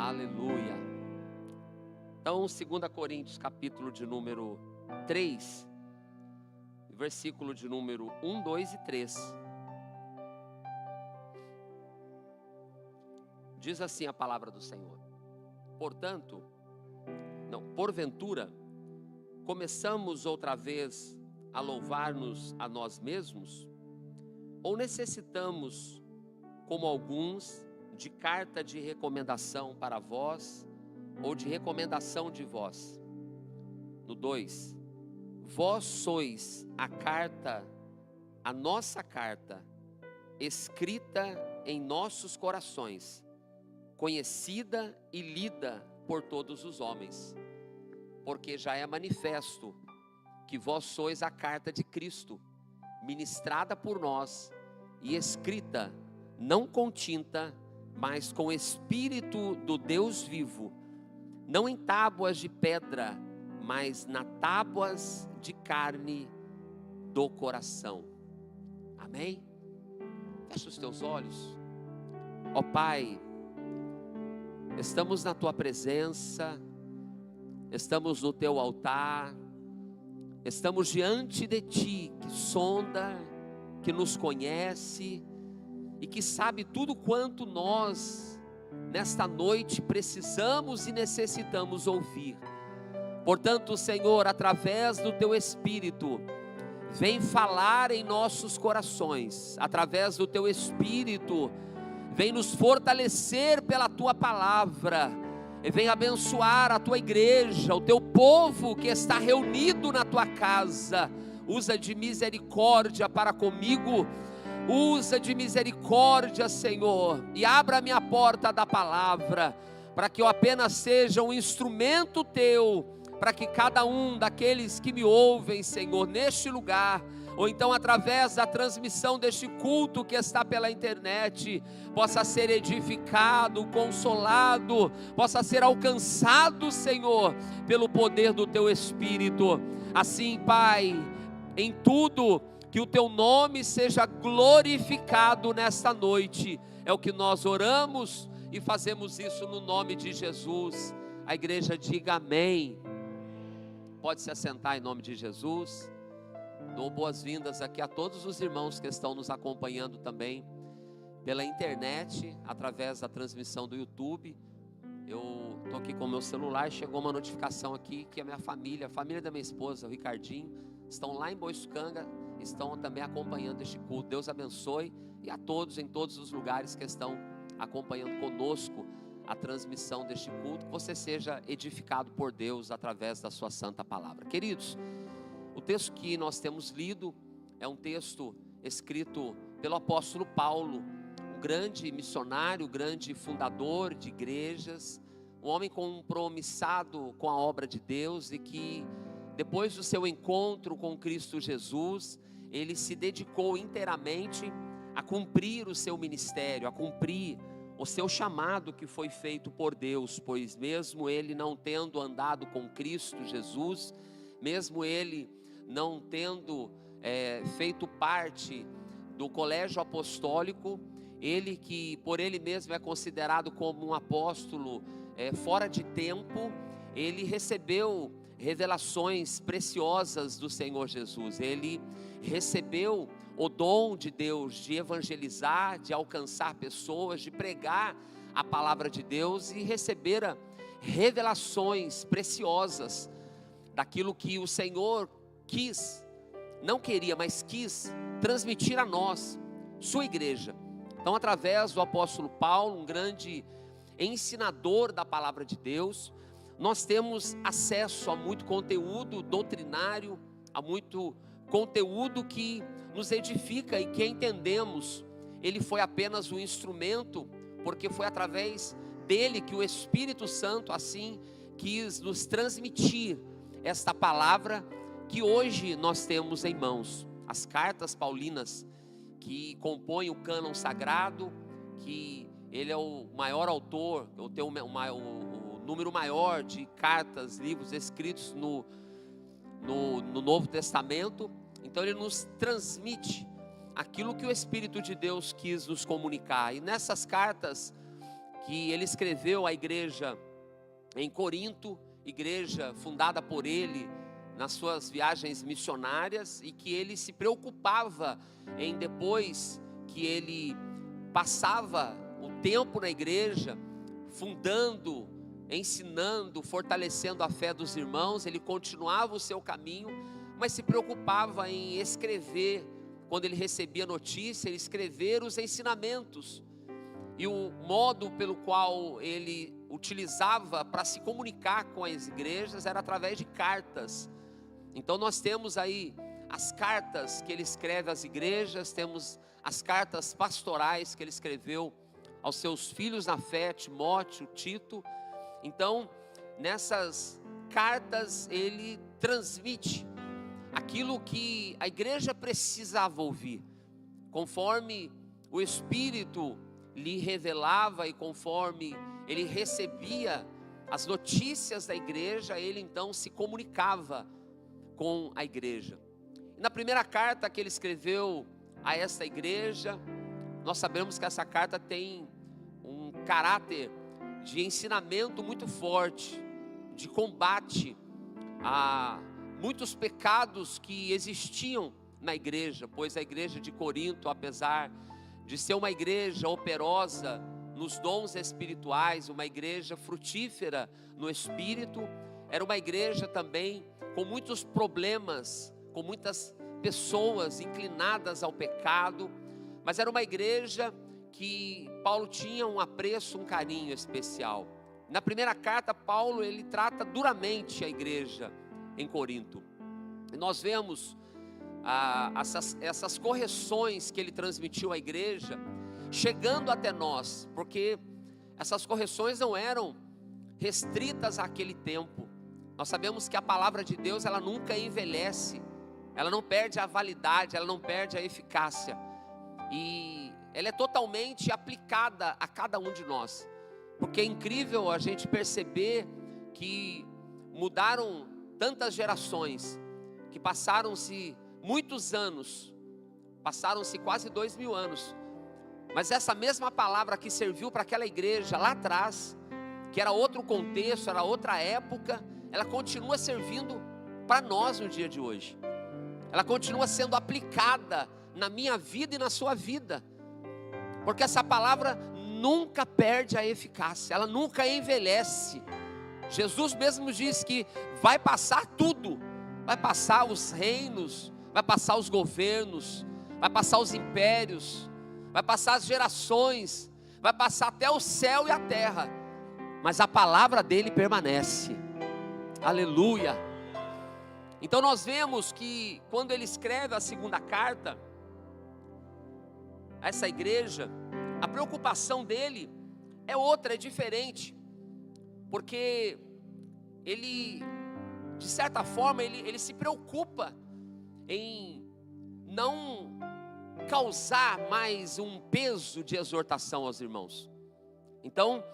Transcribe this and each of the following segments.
Aleluia. Então, 2 Coríntios, capítulo de número 3, versículo de número 1, 2 e 3. Diz assim a palavra do Senhor. Porventura, começamos outra vez a louvar-nos a nós mesmos? Ou necessitamos, como alguns, de carta de recomendação para vós, ou de recomendação de vós? No 2, vós sois a nossa carta, escrita em nossos corações, conhecida e lida por todos os homens, porque já é manifesto que vós sois a carta de Cristo, ministrada por nós e escrita, não com tinta, mas com o Espírito do Deus vivo, não em tábuas de pedra, mas nas tábuas de carne do coração. Amém? Fecha os teus olhos. Ó Pai, estamos na Tua presença, estamos no Teu altar, estamos diante de Ti, que sonda, que nos conhece e que sabe tudo quanto nós, nesta noite, precisamos e necessitamos ouvir. Portanto, Senhor, através do Teu Espírito, vem falar em nossos corações, através do Teu Espírito, vem nos fortalecer pela Tua palavra, e vem abençoar a Tua igreja, o Teu povo que está reunido na Tua casa. Usa de misericórdia para comigo, usa de misericórdia, Senhor, e abra a minha porta da palavra, para que eu apenas seja um instrumento Teu, para que cada um daqueles que me ouvem, Senhor, neste lugar, ou então através da transmissão deste culto que está pela internet, possa ser edificado, consolado, possa ser alcançado, Senhor, pelo poder do Teu Espírito. Assim, Pai, em tudo, que o Teu nome seja glorificado nesta noite, é o que nós oramos e fazemos isso no nome de Jesus. A igreja diga amém. Pode se assentar em nome de Jesus. Dou boas-vindas aqui a todos os irmãos que estão nos acompanhando também pela internet, através da transmissão do YouTube. Eu estou aqui com o meu celular, chegou uma notificação aqui que a minha família, a família da minha esposa, o Ricardinho, estão lá em Boiçucanga, estão também acompanhando este culto. Deus abençoe, e a todos em todos os lugares que estão acompanhando conosco a transmissão deste culto, que você seja edificado por Deus através da sua santa palavra. Queridos, o texto que nós temos lido é um texto escrito pelo apóstolo Paulo, um grande missionário, grande fundador de igrejas, um homem compromissado com a obra de Deus, e que depois do seu encontro com Cristo Jesus, ele se dedicou inteiramente a cumprir o seu ministério, a cumprir o seu chamado que foi feito por Deus, pois mesmo ele não tendo andado com Cristo Jesus, mesmo ele não tendo feito parte do colégio apostólico, ele que por ele mesmo é considerado como um apóstolo fora de tempo, ele recebeu revelações preciosas do Senhor Jesus. Ele recebeu o dom de Deus de evangelizar, de alcançar pessoas, de pregar a palavra de Deus, e recebera revelações preciosas daquilo que o Senhor não queria, mas quis transmitir a nós, sua igreja. Então, através do apóstolo Paulo, um grande ensinador da palavra de Deus, nós temos acesso a muito conteúdo doutrinário, a muito conteúdo que nos edifica, e que entendemos, ele foi apenas um instrumento, porque foi através dele que o Espírito Santo assim quis nos transmitir esta palavra que hoje nós temos em mãos. As cartas paulinas que compõem o cânon sagrado, que ele é o maior autor, ou tem o número maior de cartas, livros escritos no Novo Testamento. Então ele nos transmite aquilo que o Espírito de Deus quis nos comunicar. E nessas cartas que ele escreveu à igreja em Corinto, igreja fundada por ele nas suas viagens missionárias, e que ele se preocupava em, depois que ele passava o tempo na igreja, fundando, ensinando, fortalecendo a fé dos irmãos, ele continuava o seu caminho, mas se preocupava em escrever, quando ele recebia notícia, ele escrever os ensinamentos, e o modo pelo qual ele utilizava para se comunicar com as igrejas era através de cartas. Então nós temos aí as cartas que ele escreve às igrejas, temos as cartas pastorais que ele escreveu aos seus filhos na fé, Timóteo, Tito. Então, nessas cartas ele transmite aquilo que a igreja precisava ouvir, conforme o Espírito lhe revelava e conforme ele recebia as notícias da igreja, ele então se comunicava com a igreja. E na primeira carta que ele escreveu a esta igreja, nós sabemos que essa carta tem um caráter de ensinamento muito forte, de combate a muitos pecados que existiam na igreja, pois a igreja de Corinto, apesar de ser uma igreja operosa nos dons espirituais, uma igreja frutífera no espírito, era uma igreja também com muitos problemas, com muitas pessoas inclinadas ao pecado, mas era uma igreja que Paulo tinha um apreço, um carinho especial. Na primeira carta, Paulo ele trata duramente a igreja em Corinto, e nós vemos essas correções que ele transmitiu à igreja chegando até nós, porque essas correções não eram restritas àquele tempo. Nós sabemos que a palavra de Deus, ela nunca envelhece, ela não perde a validade, ela não perde a eficácia, e ela é totalmente aplicada a cada um de nós, porque é incrível a gente perceber que mudaram tantas gerações, que passaram-se muitos anos, passaram-se quase 2000 anos, mas essa mesma palavra que serviu para aquela igreja lá atrás, que era outro contexto, era outra época, ela continua servindo para nós no dia de hoje. Ela continua sendo aplicada na minha vida e na sua vida, porque essa palavra nunca perde a eficácia, ela nunca envelhece. Jesus mesmo diz que vai passar tudo, vai passar os reinos, vai passar os governos, vai passar os impérios, vai passar as gerações, vai passar até o céu e a terra, mas a palavra dele permanece. Aleluia. Então nós vemos que quando ele escreve a segunda carta a essa igreja, a preocupação dele é outra, é diferente, porque ele, de certa forma, ele se preocupa em não causar mais um peso de exortação aos irmãos. Então,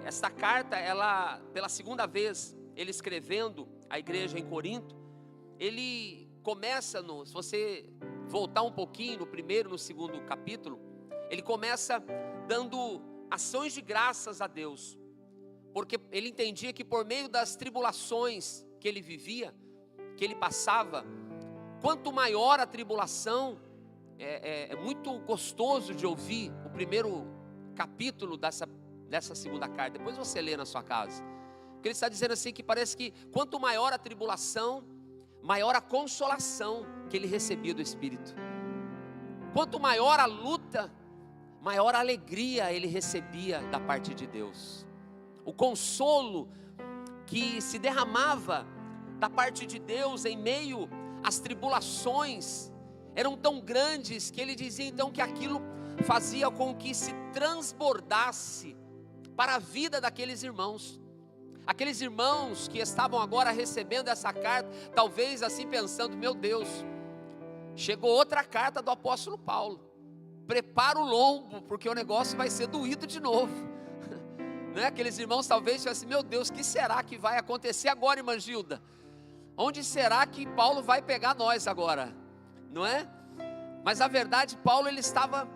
esta carta, ela, pela segunda vez, ele escrevendo à igreja em Corinto, ele começa, se você voltar um pouquinho, no primeiro e no segundo capítulo, ele começa dando ações de graças a Deus, porque ele entendia que por meio das tribulações que ele vivia, que ele passava, quanto maior a tribulação, é muito gostoso de ouvir o primeiro capítulo dessa segunda carta, depois você lê na sua casa, porque ele está dizendo assim, que parece que quanto maior a tribulação, maior a consolação que ele recebia do Espírito. Quanto maior a luta, maior a alegria ele recebia da parte de Deus. O consolo que se derramava da parte de Deus em meio às tribulações eram tão grandes que ele dizia então que aquilo fazia com que se transbordasse para a vida daqueles irmãos. Aqueles irmãos que estavam agora recebendo essa carta, talvez assim pensando, meu Deus, chegou outra carta do apóstolo Paulo, prepara o lombo, porque o negócio vai ser doído de novo, né? Aqueles irmãos talvez tivessem assim, meu Deus, o que será que vai acontecer agora, irmã Gilda? Onde será que Paulo vai pegar nós agora? Não é? Mas a verdade, Paulo ele estava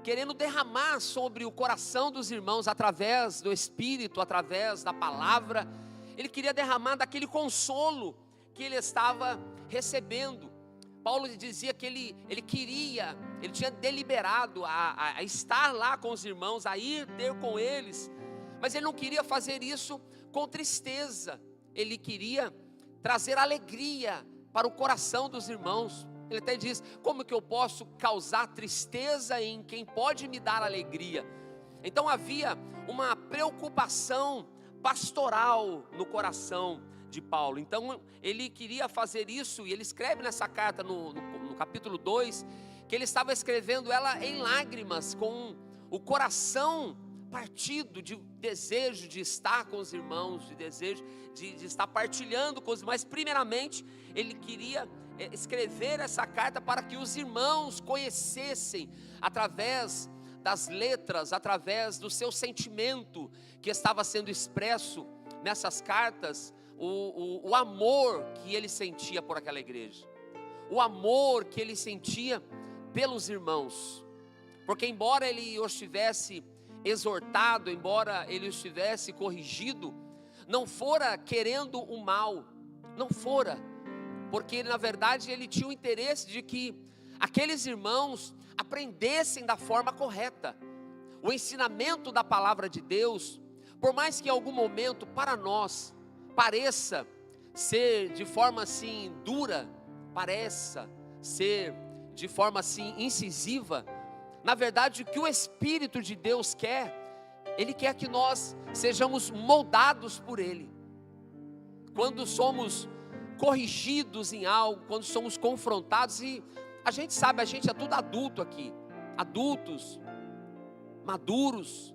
querendo derramar sobre o coração dos irmãos, através do Espírito, através da palavra. Ele queria derramar daquele consolo que ele estava recebendo. Paulo dizia que ele tinha deliberado a estar lá com os irmãos, a ir ter com eles, mas ele não queria fazer isso com tristeza. Ele queria trazer alegria para o coração dos irmãos. Ele até diz: como que eu posso causar tristeza em quem pode me dar alegria? Então havia uma preocupação pastoral no coração de Paulo. Então ele queria fazer isso, e ele escreve nessa carta no capítulo 2, que ele estava escrevendo ela em lágrimas, com o coração partido de desejo de estar com os irmãos, de desejo de estar partilhando com os irmãos. Mas primeiramente ele queria escrever essa carta para que os irmãos conhecessem, através das letras, através do seu sentimento que estava sendo expresso nessas cartas, o amor que ele sentia por aquela igreja, o amor que ele sentia pelos irmãos. Porque embora ele os tivesse exortado, embora ele os tivesse corrigido, não fora querendo o mal, não fora, porque na verdade ele tinha o interesse de que aqueles irmãos aprendessem da forma correta o ensinamento da palavra de Deus. Por mais que em algum momento para nós pareça ser de forma assim dura, pareça ser de forma assim incisiva, na verdade o que o Espírito de Deus quer, Ele quer que nós sejamos moldados por Ele. Quando somos corrigidos em algo, quando somos confrontados, e a gente sabe, a gente é tudo adulto aqui, adultos, maduros,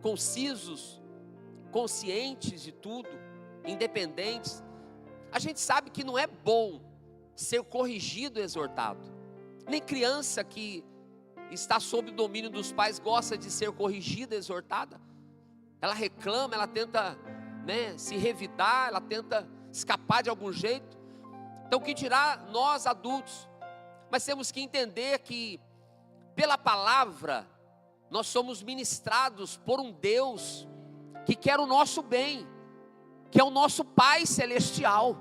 concisos, conscientes de tudo, independentes. A gente sabe que não é bom ser corrigido e exortado. Nem criança que está sob o domínio dos pais gosta de ser corrigida e exortada. Ela reclama, ela tenta, se revidar, ela tenta escapar de algum jeito. Então, o que dirá nós adultos? Mas temos que entender que pela palavra nós somos ministrados por um Deus que quer o nosso bem, que é o nosso Pai Celestial.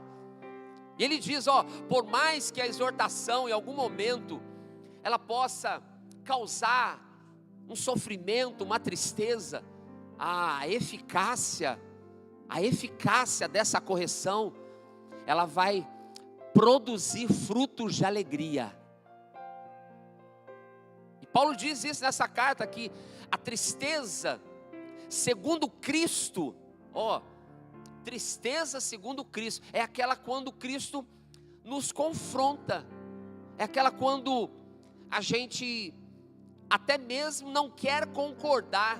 E Ele diz, por mais que a exortação em algum momento ela possa causar um sofrimento, uma tristeza, a eficácia dessa correção, ela vai produzir frutos de alegria. E Paulo diz isso nessa carta, que a tristeza segundo Cristo, tristeza segundo Cristo, é aquela quando Cristo nos confronta, é aquela quando a gente até mesmo não quer concordar.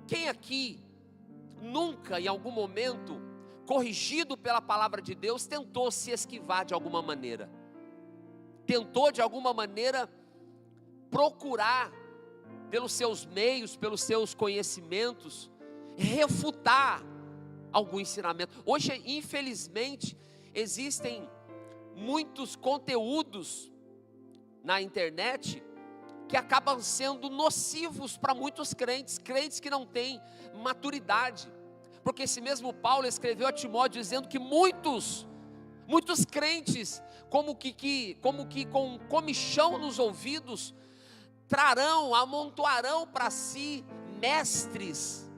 Quem aqui nunca, em algum momento, corrigido pela palavra de Deus, tentou se esquivar de alguma maneira? Tentou de alguma maneira procurar, pelos seus meios, pelos seus conhecimentos, refutar algum ensinamento? Hoje, infelizmente, existem muitos conteúdos na internet que acabam sendo nocivos para muitos crentes que não têm maturidade. Porque esse mesmo Paulo escreveu a Timóteo dizendo que muitos crentes, como que com comichão nos ouvidos, amontoarão para si mestres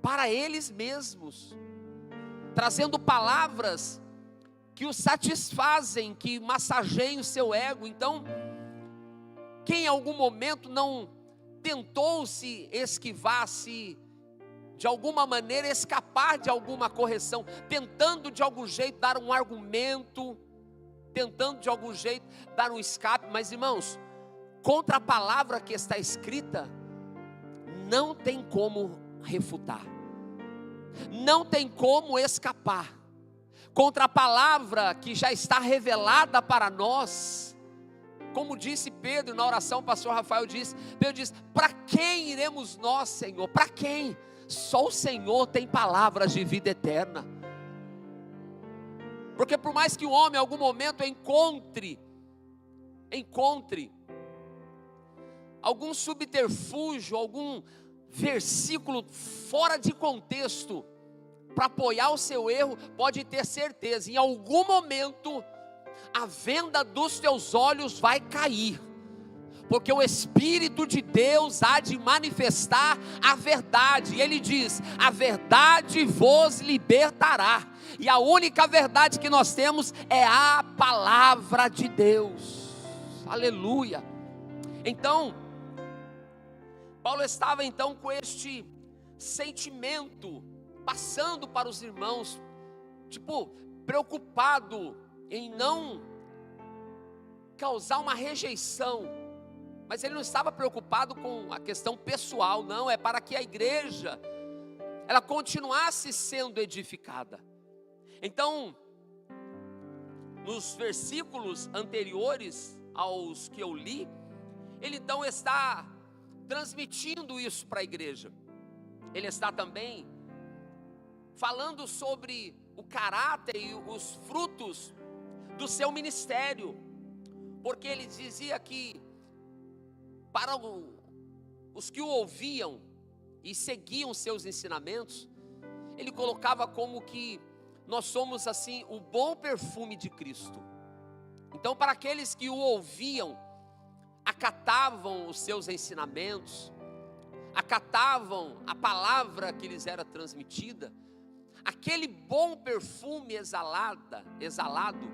para eles mesmos, trazendo palavras que os satisfazem, que massageiam o seu ego. Então, quem em algum momento não tentou se esquivar, se de alguma maneira escapar de alguma correção, tentando de algum jeito dar um argumento, tentando de algum jeito dar um escape, mas irmãos, contra a palavra que está escrita, não tem como refutar, não tem como escapar. Contra a palavra que já está revelada para nós, como disse Pedro na oração, o pastor Rafael disse, Pedro disse, para quem iremos nós, Senhor? Para quem? Só o Senhor tem palavras de vida eterna. Porque por mais que o homem em algum momento encontre algum subterfúgio, algum versículo fora de contexto para apoiar o seu erro, pode ter certeza, em algum momento a venda dos teus olhos vai cair, porque o Espírito de Deus há de manifestar a verdade, e Ele diz: a verdade vos libertará, e a única verdade que nós temos é a palavra de Deus, aleluia. Então, Paulo estava então com este sentimento, passando para os irmãos, preocupado em não causar uma rejeição, mas ele não estava preocupado com a questão pessoal, não, é para que a igreja, ela continuasse sendo edificada. Então, nos versículos anteriores aos que eu li, ele então está transmitindo isso para a igreja. Ele está também falando sobre o caráter e os frutos do seu ministério, porque ele dizia que para os que o ouviam e seguiam seus ensinamentos, ele colocava como que nós somos assim o bom perfume de Cristo. Então, para aqueles que o ouviam, acatavam os seus ensinamentos, acatavam a palavra que lhes era transmitida, aquele bom perfume exalado,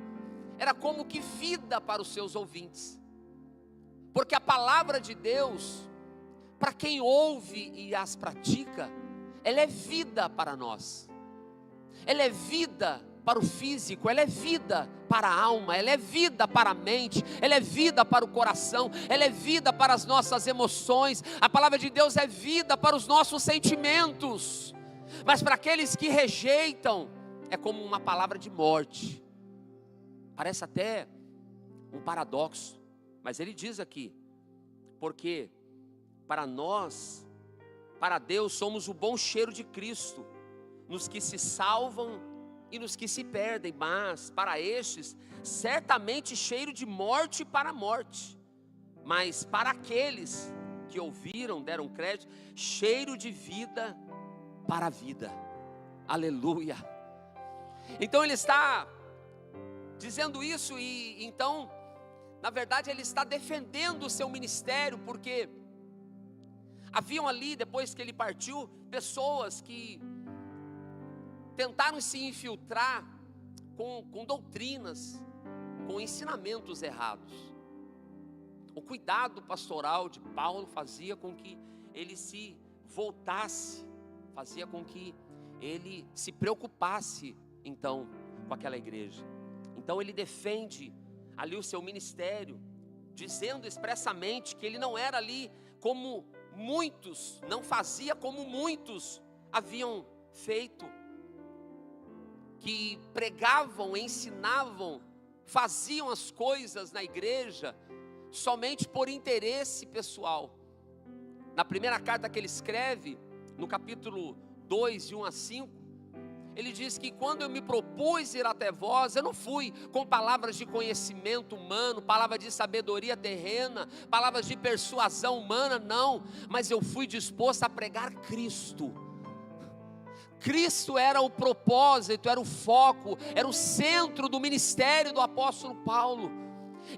era como que vida para os seus ouvintes, porque a palavra de Deus, para quem ouve e as pratica, ela é vida para nós, ela é vida para o físico, ela é vida para a alma, ela é vida para a mente, ela é vida para o coração, ela é vida para as nossas emoções. A palavra de Deus é vida para os nossos sentimentos, mas para aqueles que rejeitam, é como uma palavra de morte. Parece até um paradoxo, mas ele diz aqui, porque para nós, para Deus, somos o bom cheiro de Cristo, nos que se salvam e nos que se perdem, mas para estes, certamente cheiro de morte para a morte, mas para aqueles que ouviram, deram crédito, cheiro de vida para a vida, aleluia. Então ele está dizendo isso, e então, na verdade, ele está defendendo o seu ministério, porque haviam ali, depois que ele partiu, pessoas que tentaram se infiltrar com doutrinas, com ensinamentos errados. O cuidado pastoral de Paulo fazia com que ele se voltasse, fazia com que ele se preocupasse então com aquela igreja. Então ele defende ali o seu ministério, dizendo expressamente que ele não era ali como muitos, não fazia como muitos haviam feito, que pregavam, ensinavam, faziam as coisas na igreja somente por interesse pessoal. Na primeira carta que ele escreve, no capítulo 2, de 1 a 5, ele diz que quando eu me propus ir até vós, eu não fui com palavras de conhecimento humano, palavras de sabedoria terrena, palavras de persuasão humana, não, mas eu fui disposto a pregar Cristo. Cristo era o propósito, era o foco, era o centro do ministério do apóstolo Paulo.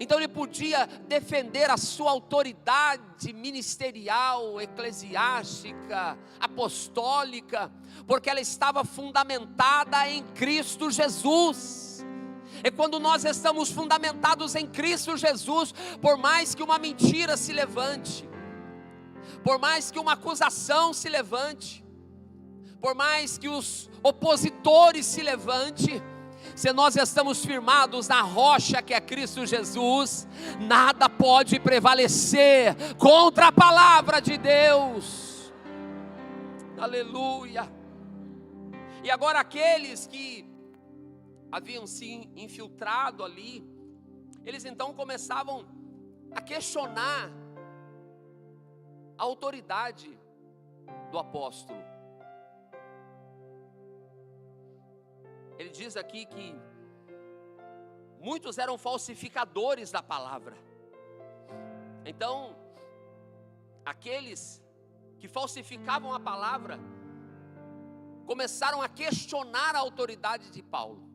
Então ele podia defender a sua autoridade ministerial, eclesiástica, apostólica, porque ela estava fundamentada em Cristo Jesus. E quando nós estamos fundamentados em Cristo Jesus, por mais que uma mentira se levante, por mais que uma acusação se levante, por mais que os opositores se levantem, se nós estamos firmados na rocha que é Cristo Jesus, nada pode prevalecer contra a palavra de Deus, aleluia. E agora aqueles que haviam se infiltrado ali, eles então começavam a questionar a autoridade do apóstolo. Ele diz aqui que muitos eram falsificadores da palavra. Então, aqueles que falsificavam a palavra começaram a questionar a autoridade de Paulo.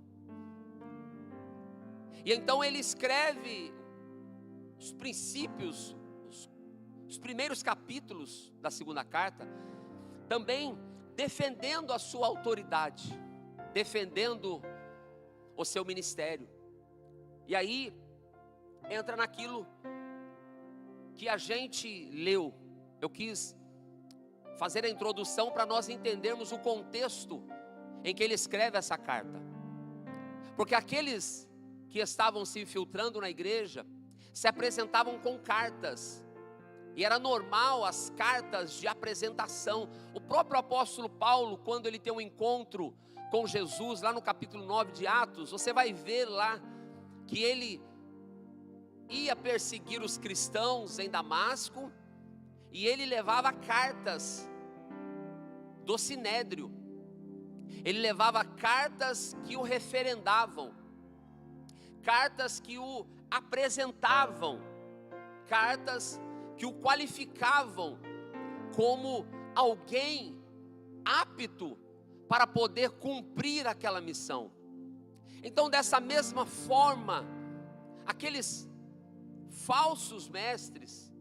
E então ele escreve os princípios, os primeiros capítulos da segunda carta, também defendendo a sua autoridade, defendendo o seu ministério. E aí entra naquilo que a gente leu. Eu quis fazer a introdução para nós entendermos o contexto em que ele escreve essa carta. Porque aqueles que estavam se infiltrando na igreja se apresentavam com cartas. E era normal as cartas de apresentação. O próprio apóstolo Paulo, quando ele tem um encontro com Jesus, lá no capítulo 9 de Atos, você vai ver lá que ele ia perseguir os cristãos em Damasco, e ele levava cartas do Sinédrio, ele levava cartas que o referendavam, cartas que o apresentavam, cartas que o qualificavam como alguém apto para poder cumprir aquela missão. Então, dessa mesma forma, aqueles falsos mestres,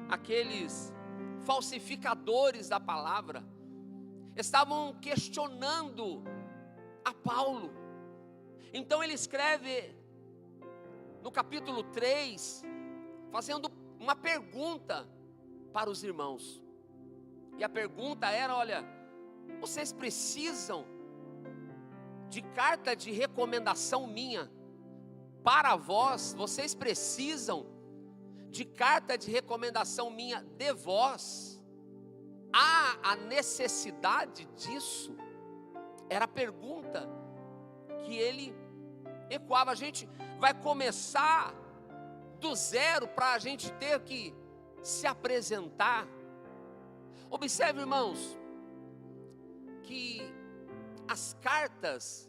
aqueles falsificadores da palavra, estavam questionando a Paulo. Então ele escreve no capítulo 3, fazendo uma pergunta para os irmãos. E a pergunta era: olha, vocês precisam de carta de recomendação minha para vós? Vocês precisam de carta de recomendação minha de vós? Há a necessidade disso? Era a pergunta que ele ecoava. A gente vai começar do zero para a gente ter que se apresentar. Observe, irmãos, que as cartas,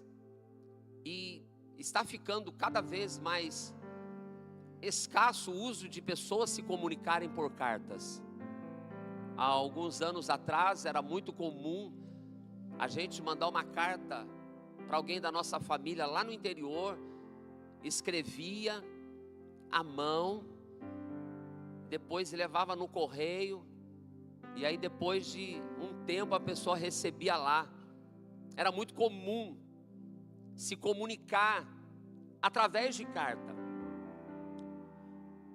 e está ficando cada vez mais escasso o uso de pessoas se comunicarem por cartas. Há alguns anos atrás era muito comum a gente mandar uma carta para alguém da nossa família lá no interior, escrevia à mão, depois levava no correio, e aí depois de um tempo a pessoa recebia lá. Era muito comum se comunicar através de carta.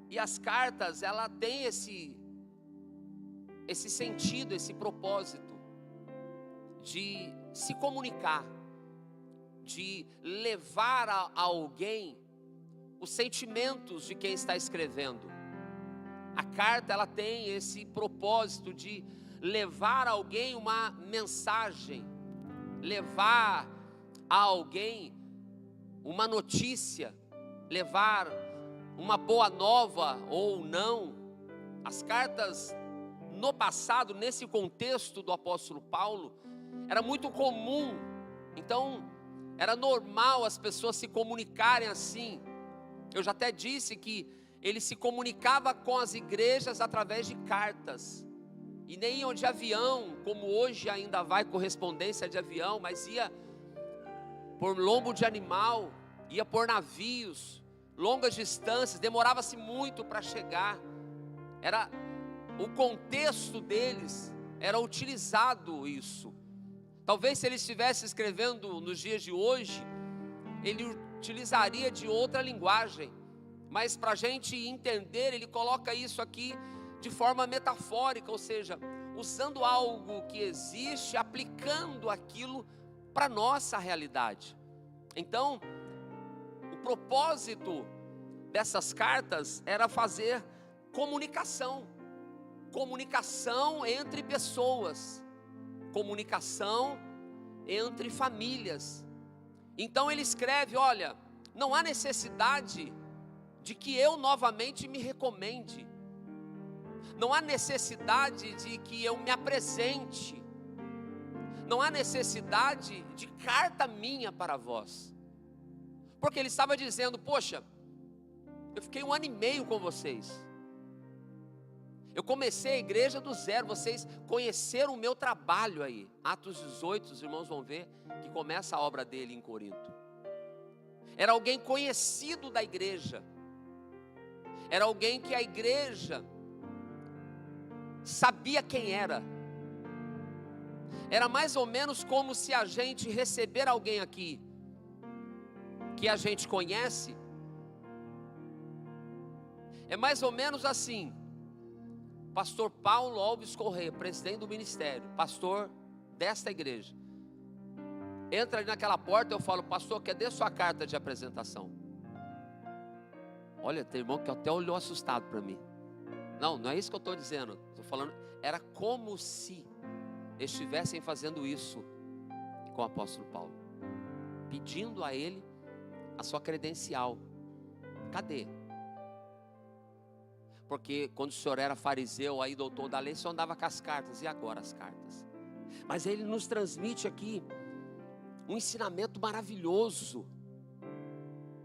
E as cartas, ela tem esse sentido, esse propósito de se comunicar, de levar a alguém os sentimentos de quem está escrevendo. A carta, ela tem esse propósito de levar a alguém uma mensagem, levar a alguém uma notícia, levar uma boa nova ou não. As cartas no passado, nesse contexto do apóstolo Paulo, era muito comum. Então era normal as pessoas se comunicarem assim. Eu já até disse que ele se comunicava com as igrejas através de cartas, e nem iam de avião, como hoje ainda vai correspondência de avião, mas ia por lombo de animal, ia por navios, longas distâncias, demorava-se muito para chegar. Era o contexto deles, era utilizado isso. Talvez se ele estivesse escrevendo nos dias de hoje, ele utilizaria de outra linguagem, mas para a gente entender, ele coloca isso aqui de forma metafórica, ou seja, usando algo que existe, aplicando aquilo para a nossa realidade. Então, o propósito dessas cartas era fazer comunicação entre pessoas, comunicação entre famílias. Então ele escreve: olha, não há necessidade de que eu novamente me recomende, não há necessidade de que eu me apresente, não há necessidade de carta minha para vós, porque ele estava dizendo: poxa, eu fiquei 1 ano e meio com vocês, Eu comecei a igreja do zero, vocês conheceram o meu trabalho aí. Atos 18, os irmãos vão ver que começa a obra dele em Corinto. Era alguém conhecido da igreja. Era alguém que a igreja sabia quem era. Era mais ou menos como se a gente receber alguém aqui que a gente conhece. É mais ou menos assim: pastor Paulo Alves Correia, presidente do ministério, pastor desta igreja, entra ali naquela porta, eu falo: pastor, cadê sua carta de apresentação? Olha, tem irmão que até olhou assustado para mim. Não é isso que eu estou dizendo. Estou falando, era como se estivessem fazendo isso com o apóstolo Paulo, pedindo a ele a sua credencial. Cadê? Porque quando o senhor era fariseu, aí doutor da lei, o senhor andava com as cartas. E agora as cartas? Mas ele nos transmite aqui um ensinamento maravilhoso,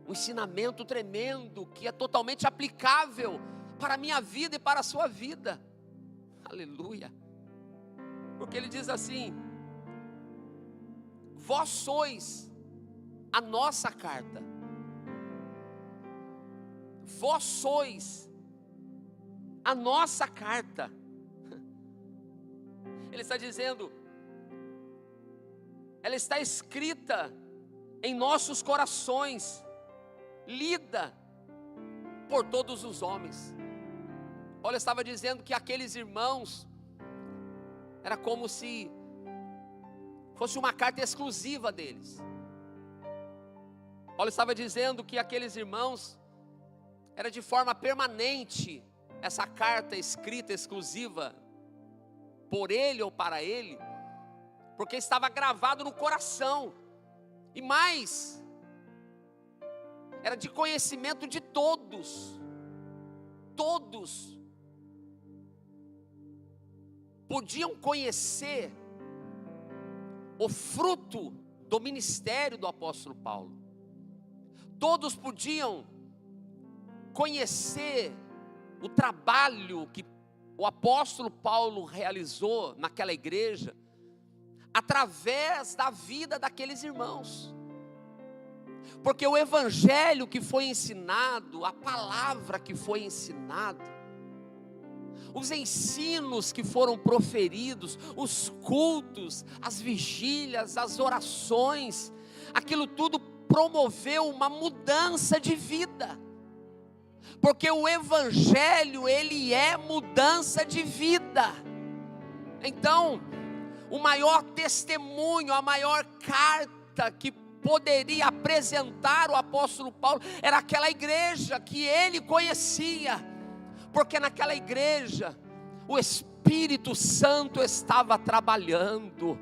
um ensinamento tremendo, que é totalmente aplicável para a minha vida e para a sua vida. Aleluia. Porque ele diz assim: vós sois a nossa carta. Vós sois a nossa carta. Ele está dizendo, ela está escrita em nossos corações, lida por todos os homens. Olha, eu estava dizendo que aqueles irmãos, era como se fosse uma carta exclusiva deles. Olha, eu estava dizendo que aqueles irmãos, era de forma permanente, essa carta escrita exclusiva, por ele ou para ele, porque estava gravado no coração, e mais, era de conhecimento de todos, podiam conhecer o fruto do ministério do apóstolo Paulo, todos podiam conhecer o trabalho que o apóstolo Paulo realizou naquela igreja, através da vida daqueles irmãos, porque o evangelho que foi ensinado, a palavra que foi ensinada, os ensinos que foram proferidos, os cultos, as vigílias, as orações, aquilo tudo promoveu uma mudança de vida, porque o evangelho, ele é mudança de vida. Então, o maior testemunho, a maior carta que poderia apresentar o apóstolo Paulo, era aquela igreja que ele conhecia, porque naquela igreja, o Espírito Santo estava trabalhando,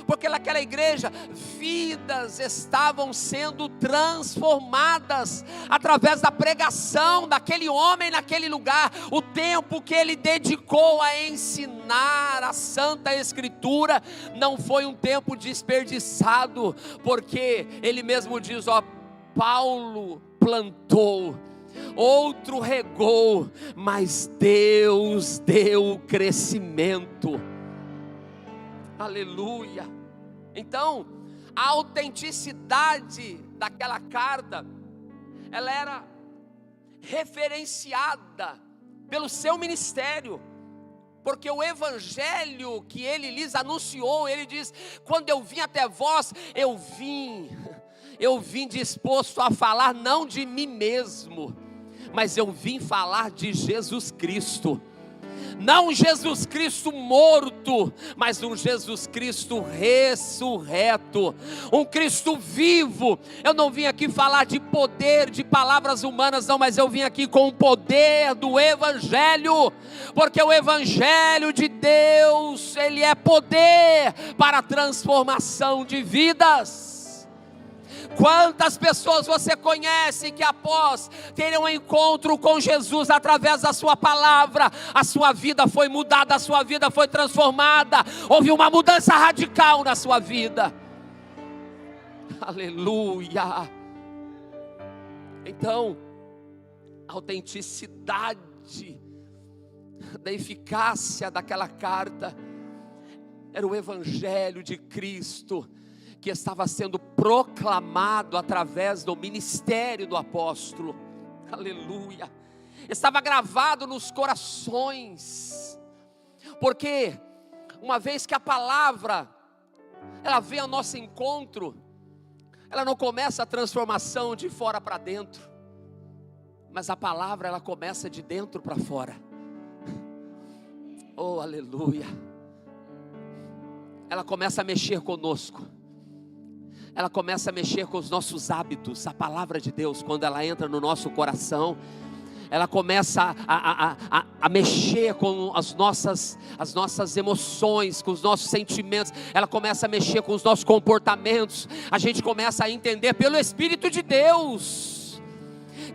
porque naquela igreja, vidas estavam sendo transformadas, através da pregação daquele homem naquele lugar. O tempo que ele dedicou a ensinar a Santa Escritura, não foi um tempo desperdiçado, porque ele mesmo diz, Paulo plantou, outro regou, mas Deus deu o crescimento. Aleluia. Então, a autenticidade daquela carta, ela era referenciada pelo seu ministério, porque o evangelho que ele lhes anunciou, ele diz, quando eu vim até vós, eu vim disposto a falar não de mim mesmo, mas eu vim falar de Jesus Cristo. Não um Jesus Cristo morto, mas um Jesus Cristo ressurreto, um Cristo vivo. Eu não vim aqui falar de poder, de palavras humanas, não, mas eu vim aqui com o poder do Evangelho, porque o Evangelho de Deus, ele é poder para a transformação de vidas. Quantas pessoas você conhece que após terem um encontro com Jesus através da sua palavra, a sua vida foi mudada, a sua vida foi transformada, houve uma mudança radical na sua vida. Aleluia. Então, a autenticidade da eficácia daquela carta, era o Evangelho de Cristo, que estava sendo proclamado através do ministério do apóstolo. Aleluia. Estava gravado nos corações, porque uma vez que a palavra, ela vem ao nosso encontro, ela não começa a transformação de fora para dentro, mas a palavra, ela começa de dentro para fora. Oh, aleluia. Ela começa a mexer conosco, ela começa a mexer com os nossos hábitos. A palavra de Deus, quando ela entra no nosso coração, ela começa a mexer com as nossas emoções, com os nossos sentimentos. Ela começa a mexer com os nossos comportamentos. A gente começa a entender pelo Espírito de Deus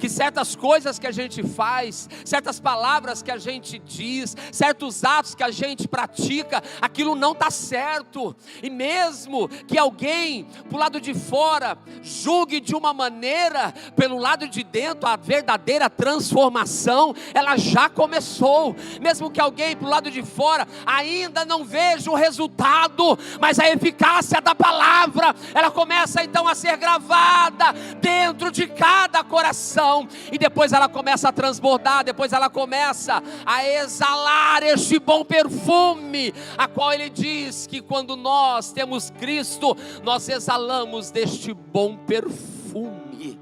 que certas coisas que a gente faz, certas palavras que a gente diz, certos atos que a gente pratica, aquilo não está certo. E mesmo que alguém pro lado de fora julgue de uma maneira, pelo lado de dentro a verdadeira transformação, ela já começou. Mesmo que alguém pro lado de fora ainda não veja o resultado, mas a eficácia da palavra, ela começa então a ser gravada dentro de cada coração. E depois ela começa a transbordar, depois ela começa a exalar este bom perfume, a qual ele diz que quando nós temos Cristo, nós exalamos deste bom perfume.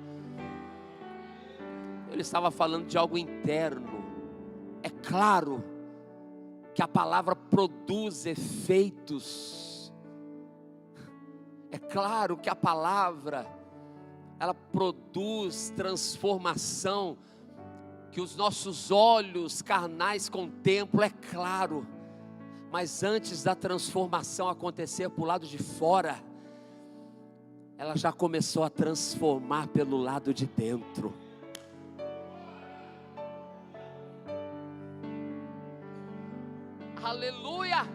Ele estava falando de algo interno. É claro que a palavra produz efeitos. É claro que a palavra, ela produz transformação, que os nossos olhos carnais contemplam, é claro. Mas antes da transformação acontecer para o lado de fora, ela já começou a transformar pelo lado de dentro. Aleluia!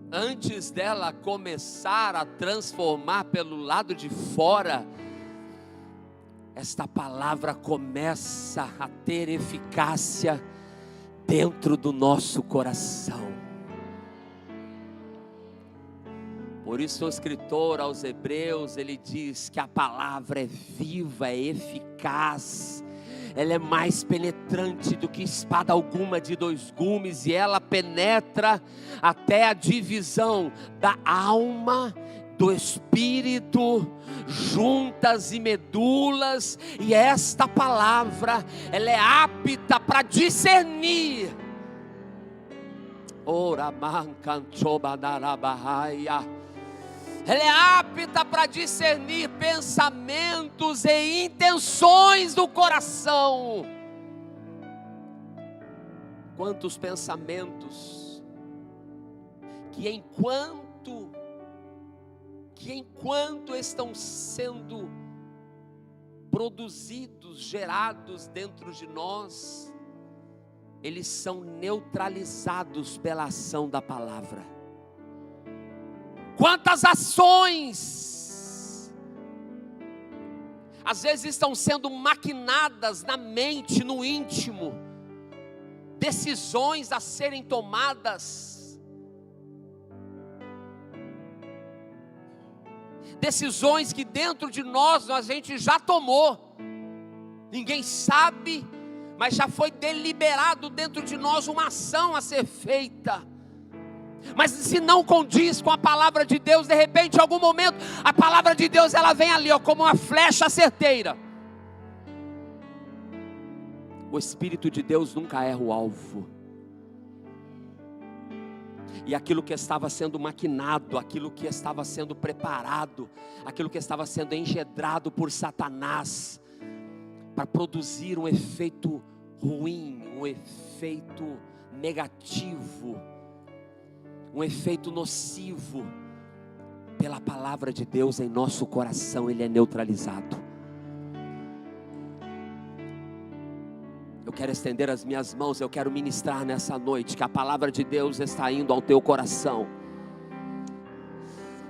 Antes dela começar a transformar pelo lado de fora, esta palavra começa a ter eficácia dentro do nosso coração. Por isso o escritor aos Hebreus, ele diz que a palavra é viva, é eficaz, ela é mais penetrante do que espada alguma de dois gumes, e ela penetra até a divisão da alma, do espírito, juntas e medulas, e esta palavra, ela é apta para discernir. Ela é apta para discernir pensamentos e intenções do coração. Quantos pensamentos que enquanto estão sendo produzidos, gerados dentro de nós, eles são neutralizados pela ação da palavra. Quantas ações às vezes estão sendo maquinadas na mente, no íntimo, decisões a serem tomadas, decisões que dentro de nós a gente já tomou, ninguém sabe, mas já foi deliberado dentro de nós uma ação a ser feita. Mas se não condiz com a palavra de Deus, de repente em algum momento a palavra de Deus, ela vem ali, ó, como uma flecha certeira. O Espírito de Deus nunca erra o alvo. E aquilo que estava sendo maquinado, aquilo que estava sendo preparado, aquilo que estava sendo engendrado por Satanás, para produzir um efeito ruim, um efeito negativo, um efeito nocivo, pela palavra de Deus em nosso coração, ele é neutralizado. Eu quero estender as minhas mãos, eu quero ministrar nessa noite, que a palavra de Deus está indo ao teu coração.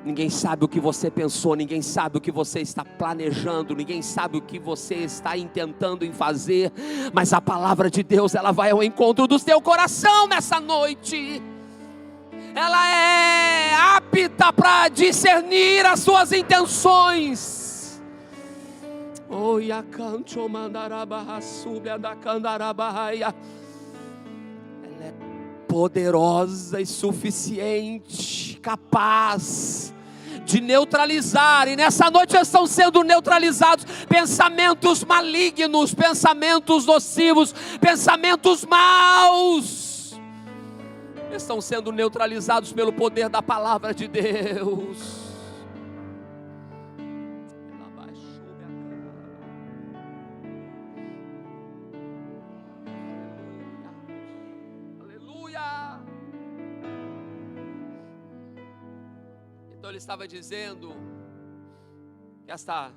Ninguém sabe o que você pensou, ninguém sabe o que você está planejando, ninguém sabe o que você está intentando em fazer, mas a palavra de Deus, ela vai ao encontro do teu coração nessa noite. Ela é apta para discernir as suas intenções. Ela é poderosa e suficiente, capaz de neutralizar, e nessa noite estão sendo neutralizados pensamentos malignos, pensamentos nocivos, pensamentos maus, estão sendo neutralizados pelo poder da palavra de Deus. Aleluia. Então ele estava dizendo que esta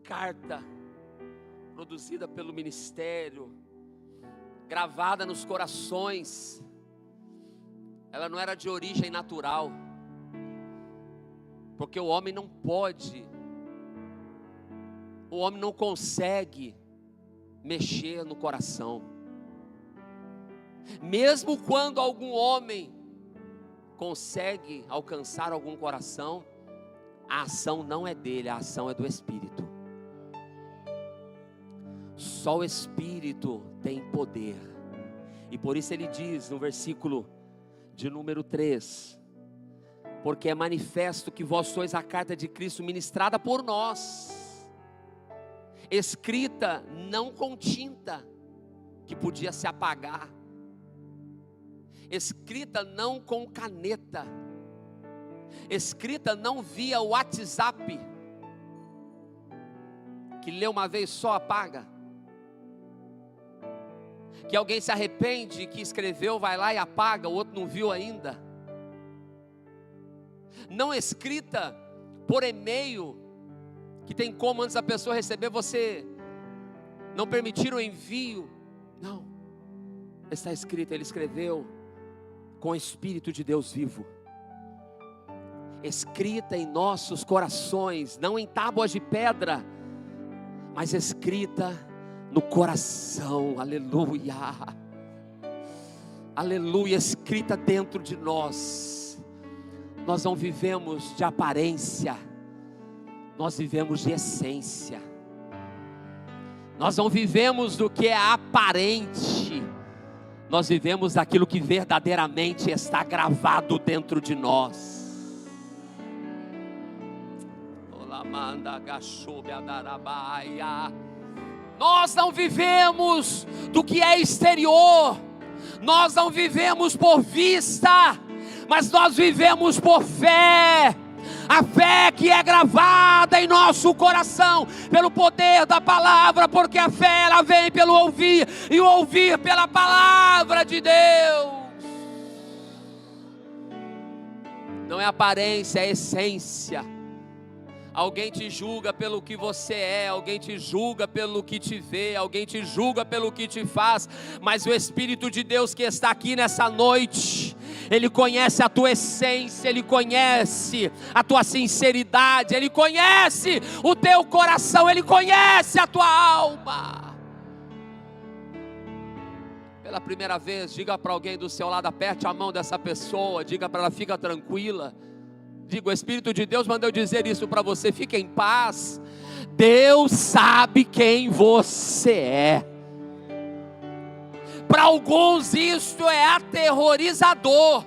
carta produzida pelo ministério, gravada nos corações, ela não era de origem natural, porque o homem não consegue mexer no coração. Mesmo quando algum homem consegue alcançar algum coração, a ação não é dele, a ação é do Espírito. Só o Espírito tem poder. E por isso ele diz no versículo de número 3: porque é manifesto que vós sois a carta de Cristo ministrada por nós, escrita não com tinta que podia se apagar, escrita não com caneta, escrita não via WhatsApp, que lê uma vez só apaga, que alguém se arrepende, que escreveu, vai lá e apaga, o outro não viu ainda. Não escrita por e-mail, que tem como antes da pessoa receber, você não permitir o envio. Não, está escrito, ele escreveu com o Espírito de Deus vivo, escrita em nossos corações, não em tábuas de pedra, mas escrita no coração. Aleluia, aleluia, escrita dentro de nós. Nós não vivemos de aparência, nós vivemos de essência. Nós não vivemos do que é aparente, nós vivemos daquilo que verdadeiramente está gravado dentro de nós. Nós não vivemos do que é exterior, nós não vivemos por vista, mas nós vivemos por fé. A fé que é gravada em nosso coração pelo poder da palavra, porque a fé ela vem pelo ouvir, e o ouvir pela palavra de Deus. Não é aparência, é essência. Alguém te julga pelo que você é, alguém te julga pelo que te vê, alguém te julga pelo que te faz, mas o Espírito de Deus que está aqui nessa noite, Ele conhece a tua essência, Ele conhece a tua sinceridade, Ele conhece o teu coração, Ele conhece a tua alma. Pela primeira vez, diga para alguém do seu lado, aperte a mão dessa pessoa, diga para ela, fica tranquila. Diga, o Espírito de Deus mandou dizer isso para você, fique em paz. Deus sabe quem você é. Para alguns isso é aterrorizador,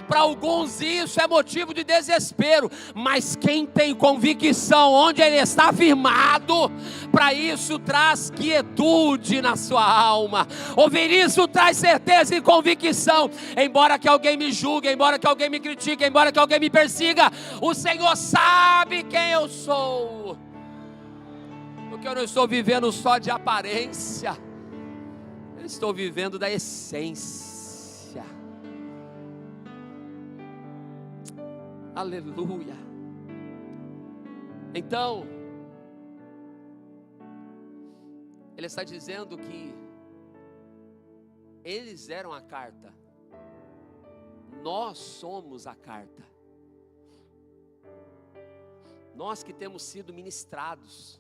para alguns isso é motivo de desespero, mas quem tem convicção onde ele está firmado, para isso traz quietude na sua alma. Ouvir isso traz certeza e convicção. Embora que alguém me julgue, embora que alguém me critique, embora que alguém me persiga, o Senhor sabe quem eu sou, porque eu não estou vivendo só de aparência, eu estou vivendo da essência. Aleluia. Então, ele está dizendo que eles eram a carta, nós somos a carta. Nós que temos sido ministrados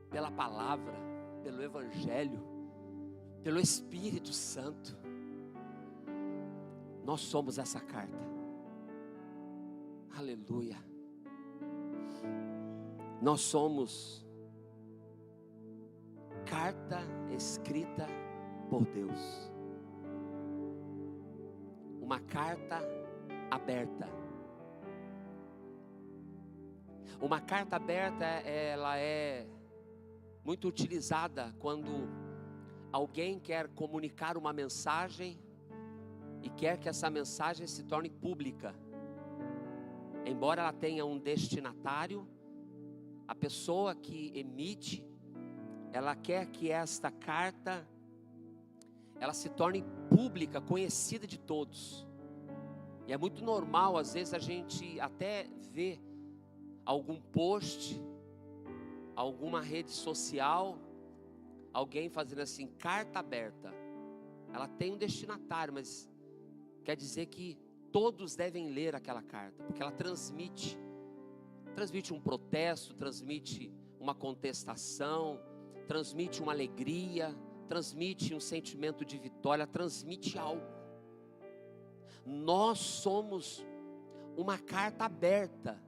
pela palavra, pelo Evangelho, pelo Espírito Santo, nós somos essa carta. Aleluia. Nós somos carta escrita por Deus. Uma carta aberta. Uma carta aberta, ela é muito utilizada quando alguém quer comunicar uma mensagem e quer que essa mensagem se torne pública. Embora ela tenha um destinatário, a pessoa que emite, ela quer que esta carta ela se torne pública, conhecida de todos. E é muito normal, às vezes a gente até vê algum post, alguma rede social, alguém fazendo assim, carta aberta. Ela tem um destinatário, mas quer dizer que todos devem ler aquela carta, porque ela transmite um protesto, transmite uma contestação, transmite uma alegria, transmite um sentimento de vitória, transmite algo. Nós somos uma carta aberta.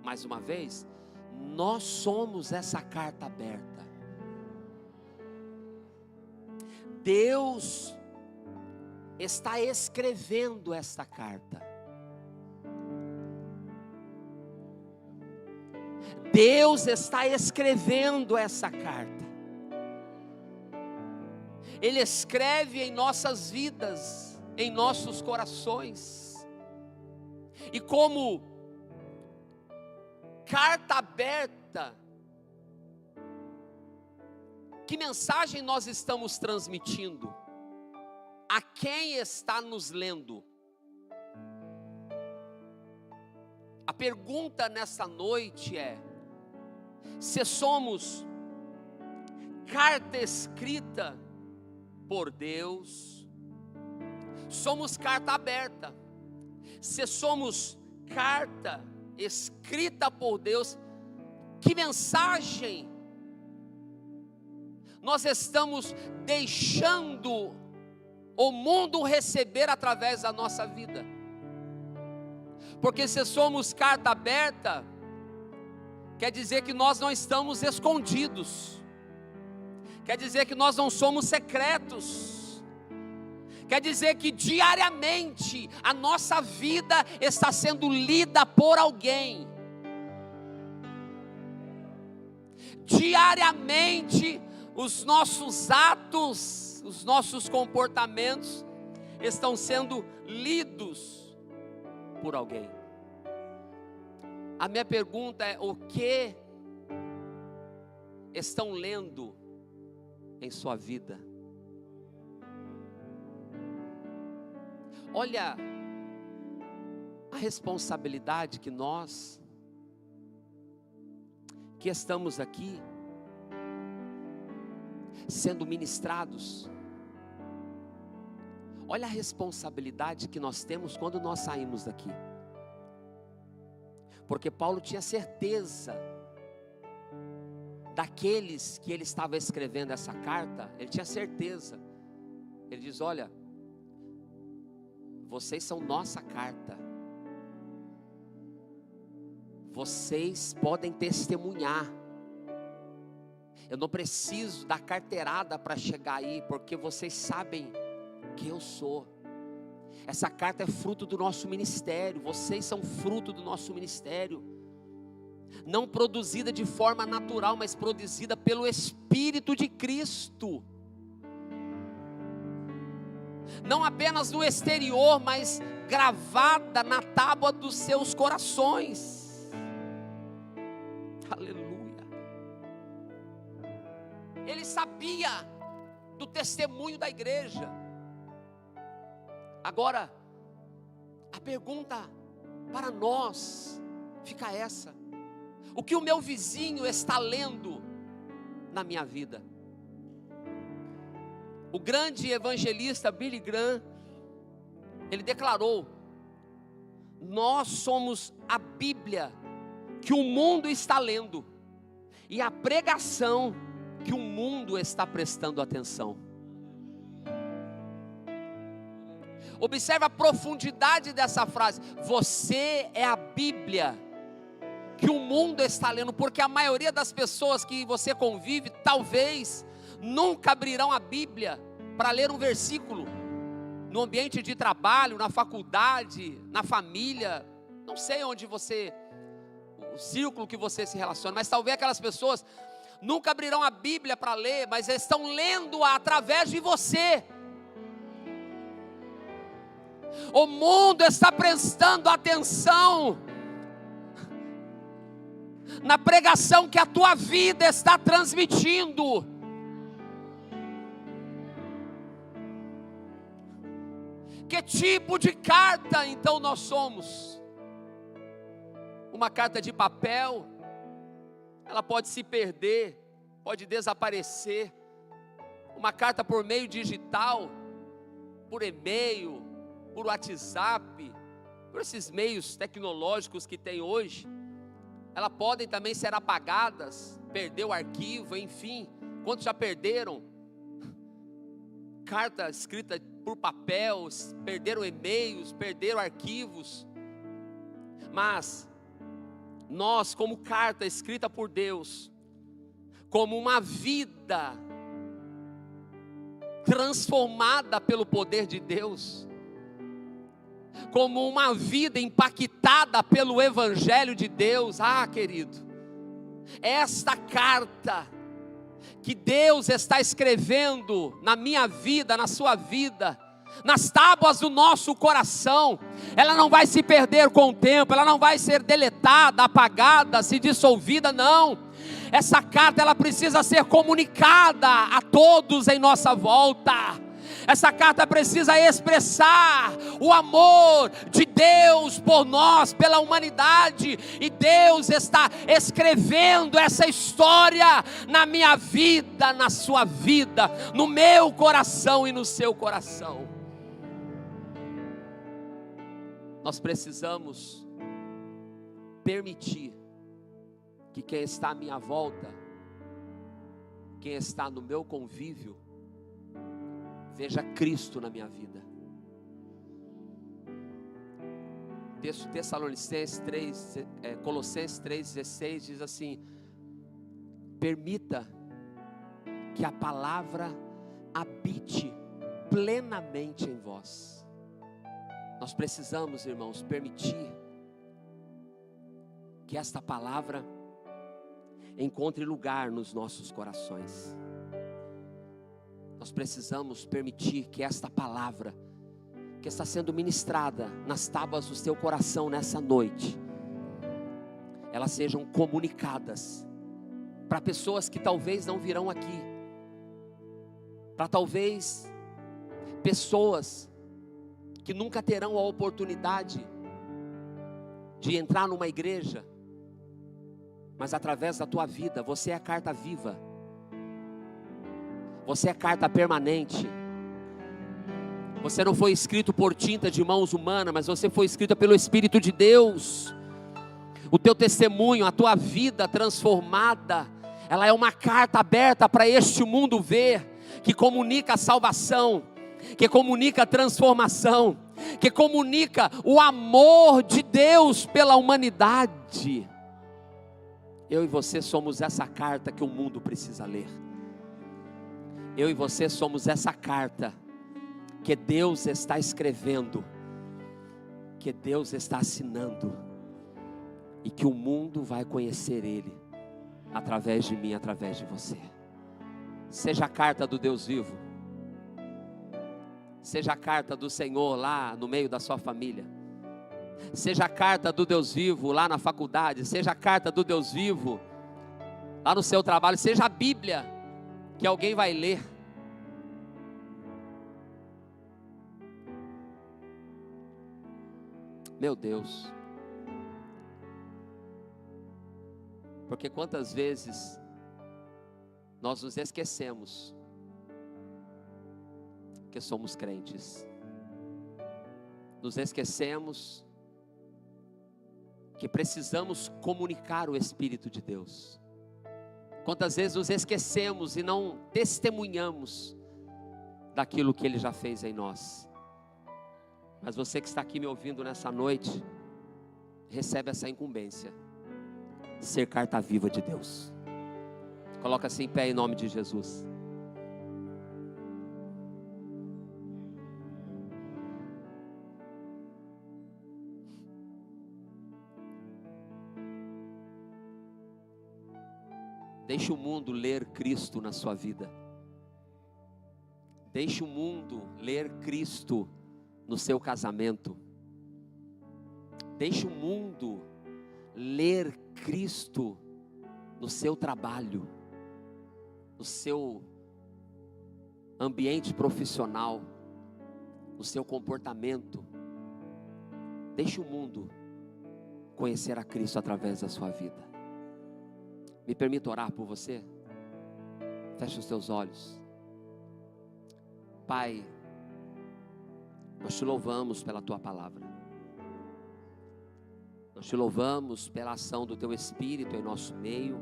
Mais uma vez, nós somos essa carta aberta. Deus está escrevendo esta carta. Deus está escrevendo essa carta. Ele escreve em nossas vidas, em nossos corações. E como carta aberta, que mensagem nós estamos transmitindo? A quem está nos lendo? A pergunta nessa noite é: se somos carta escrita por Deus, somos carta aberta. Se somos carta escrita por Deus, que mensagem nós estamos deixando o mundo receber através da nossa vida? Porque se somos carta aberta, quer dizer que nós não estamos escondidos, quer dizer que nós não somos secretos, quer dizer que diariamente a nossa vida está sendo lida por alguém. Diariamente os nossos atos, os nossos comportamentos estão sendo lidos por alguém. A minha pergunta é: o que estão lendo em sua vida? Olha a responsabilidade que nós que estamos aqui sendo ministrados, olha a responsabilidade que nós temos quando nós saímos daqui. Porque Paulo tinha certeza daqueles que ele estava escrevendo essa carta, ele tinha certeza. Ele diz: olha, vocês são nossa carta, vocês podem testemunhar. Eu não preciso dar carteirada para chegar aí, porque vocês sabem quem eu sou. Essa carta é fruto do nosso ministério, vocês são fruto do nosso ministério, não produzida de forma natural, mas produzida pelo Espírito de Cristo. Não apenas no exterior, mas gravada na tábua dos seus corações. Aleluia. Ele sabia do testemunho da igreja. Agora, a pergunta para nós fica essa: o que o meu vizinho está lendo na minha vida? O grande evangelista Billy Graham, ele declarou: nós somos a Bíblia que o mundo está lendo e a pregação que o mundo está prestando atenção. Observe a profundidade dessa frase. Você é a Bíblia que o mundo está lendo, porque a maioria das pessoas que você convive, talvez, nunca abrirão a Bíblia para ler um versículo, no ambiente de trabalho, na faculdade, na família, não sei onde você, o círculo que você se relaciona, mas talvez aquelas pessoas nunca abrirão a Bíblia para ler, mas estão lendo-a através de você. O mundo está prestando atenção na pregação que a tua vida está transmitindo. Que tipo de carta então nós somos? Uma carta de papel, ela pode se perder, pode desaparecer. Uma carta por meio digital, por e-mail, por WhatsApp, por esses meios tecnológicos que tem hoje, elas podem também ser apagadas, perder o arquivo, enfim. Quantos já perderam carta escrita por papel, perderam e-mails, perderam arquivos? Mas nós, como carta escrita por Deus, como uma vida transformada pelo poder de Deus, como uma vida impactada pelo Evangelho de Deus, querido, esta carta que Deus está escrevendo na minha vida, na sua vida, nas tábuas do nosso coração, ela não vai se perder com o tempo, ela não vai ser deletada, apagada, se dissolvida, não. Essa carta ela precisa ser comunicada a todos em nossa volta. Essa carta precisa expressar o amor de Deus por nós, pela humanidade. E Deus está escrevendo essa história na minha vida, na sua vida, no meu coração e no seu coração. Nós precisamos permitir que quem está à minha volta, quem está no meu convívio, veja Cristo na minha vida. Texto Tessalonicenses 3, Colossenses 3,16 diz assim: permita que a palavra habite plenamente em vós. Nós precisamos, irmãos, permitir que esta palavra encontre lugar nos nossos corações. Nós precisamos permitir que esta palavra que está sendo ministrada nas tábuas do seu coração nessa noite, elas sejam comunicadas para pessoas que talvez não virão aqui, para talvez pessoas que nunca terão a oportunidade de entrar numa igreja, mas através da tua vida, você é a carta viva. Você é carta permanente. Você não foi escrito por tinta de mãos humanas, mas você foi escrita pelo Espírito de Deus. O teu testemunho, a tua vida transformada, ela é uma carta aberta para este mundo ver, que comunica a salvação, que comunica a transformação, que comunica o amor de Deus pela humanidade. Eu e você somos essa carta que o mundo precisa ler. Eu e você somos essa carta que Deus está escrevendo, que Deus está assinando, e que o mundo vai conhecer Ele, através de mim, através de você. Seja a carta do Deus vivo, seja a carta do Senhor lá no meio da sua família, seja a carta do Deus vivo lá na faculdade, seja a carta do Deus vivo lá no seu trabalho, seja a Bíblia que alguém vai ler. Meu Deus, porque quantas vezes nós nos esquecemos que somos crentes, nos esquecemos que precisamos comunicar o Espírito de Deus. Quantas vezes nos esquecemos e não testemunhamos daquilo que Ele já fez em nós. Mas você que está aqui me ouvindo nessa noite, recebe essa incumbência, ser carta viva de Deus. Coloca-se em pé em nome de Jesus. Deixe o mundo ler Cristo na sua vida. Deixe o mundo ler Cristo no seu casamento. Deixe o mundo ler Cristo no seu trabalho, no seu ambiente profissional, no seu comportamento. Deixe o mundo conhecer a Cristo através da sua vida. Me permita orar por você? Feche os teus olhos. Pai, nós te louvamos pela tua palavra. Nós te louvamos pela ação do teu Espírito em nosso meio.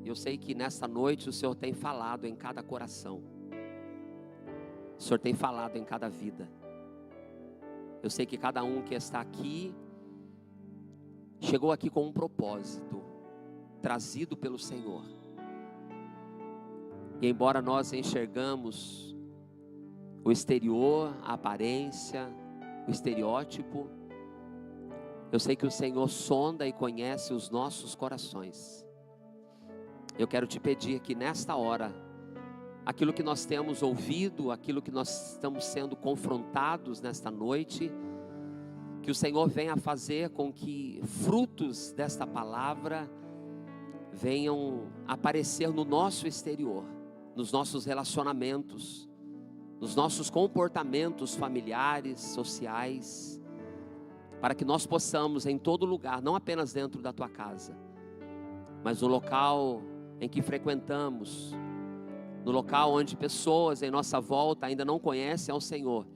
Eu sei que nesta noite o Senhor tem falado em cada coração. O Senhor tem falado em cada vida. Eu sei que cada um que está aqui chegou aqui com um propósito trazido pelo Senhor. E embora nós enxergamos o exterior, a aparência, o estereótipo, eu sei que o Senhor sonda e conhece os nossos corações. Eu quero te pedir que nesta hora, aquilo que nós temos ouvido, aquilo que nós estamos sendo confrontados nesta noite, que o Senhor venha fazer com que frutos desta palavra venham aparecer no nosso exterior, nos nossos relacionamentos, nos nossos comportamentos familiares, sociais, para que nós possamos em todo lugar, não apenas dentro da tua casa, mas no local em que frequentamos, no local onde pessoas em nossa volta ainda não conhecem ao Senhor,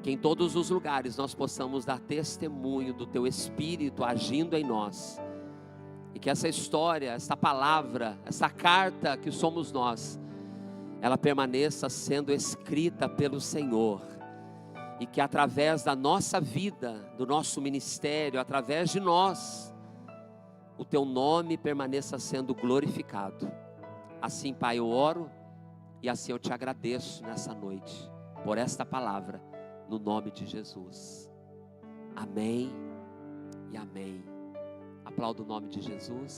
que em todos os lugares nós possamos dar testemunho do teu Espírito agindo em nós. E que essa história, essa palavra, essa carta que somos nós, ela permaneça sendo escrita pelo Senhor. E que através da nossa vida, do nosso ministério, através de nós, o teu nome permaneça sendo glorificado. Assim, Pai, eu oro e assim eu te agradeço nessa noite, por esta palavra, no nome de Jesus. Amém e amém. Aplauda o nome de Jesus.